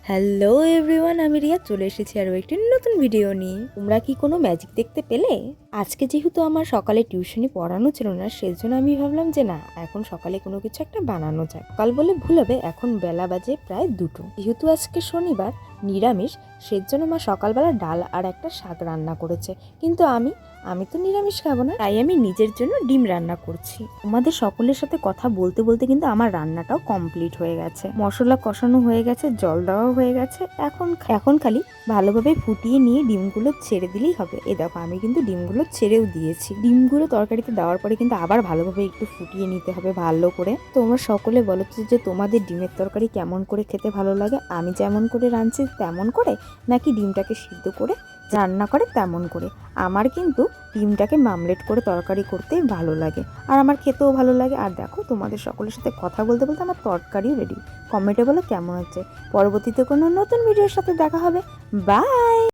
Hello everyone, আমি রিয়া চলে এসেছি আরও একটি নতুন ভিডিও নিয়ে। তোমরা কি কোনো ম্যাজিক দেখতে পেলে? আজকে যেহেতু আমার সকালে টিউশনি পড়ানো ছিল না, সেজন্য আমি ভাবলাম যে না, এখন সকালে কোনো কিছু একটা বানানো যায়। সকাল বলে ভুল হবে, এখন বেলা বাজে প্রায় 2টো। যেহেতু আজকে শনিবার, নিরামিষ, সেজন্য মা সকালবেলা ডাল আর একটা শাক রান্না করেছে। কিন্তু আমি তো নিরামিষ খাবো না, তাই আমি নিজের জন্য ডিম রান্না করছি। আমাদের সকলের সাথে কথা বলতে বলতে কিন্তু আমার রান্নাটাও কমপ্লিট হয়ে গেছে। মশলা কষানো হয়ে গেছে, জল দেওয়া হয়ে গেছে। এখন খালি ভালোভাবে ফুটিয়ে নিয়ে ডিমগুলো ছেড়ে দিলেই হবে। এই দেখো, আমি কিন্তু ডিমগুলো ছেড়েও দিয়েছি। ডিমগুলো তরকারিতে দেওয়ার পরে কিন্তু আবার ভালোভাবে একটু ফুটিয়ে নিতে হবে ভালো করে। তোমরা সকলে বলো তো যে তোমাদের ডিমের তরকারি কেমন করে খেতে ভালো লাগে? আমি যেমন করে রাঁধছি তেমন করে, নাকি ডিমটাকে সিদ্ধ করে রান্না করে তেমন করে? আমার কিন্তু ডিমটাকে মামলেট করে তরকারি করতেই ভালো লাগে, আর আমার খেতেও ভালো লাগে। আর দেখো, তোমাদের সকলের সাথে কথা বলতে বলতে আমার তরকারিও রেডি। কমেন্টে বলো কেমন হচ্ছে। পরবর্তীতে কোনো নতুন ভিডিওর সাথে দেখা হবে। বাই।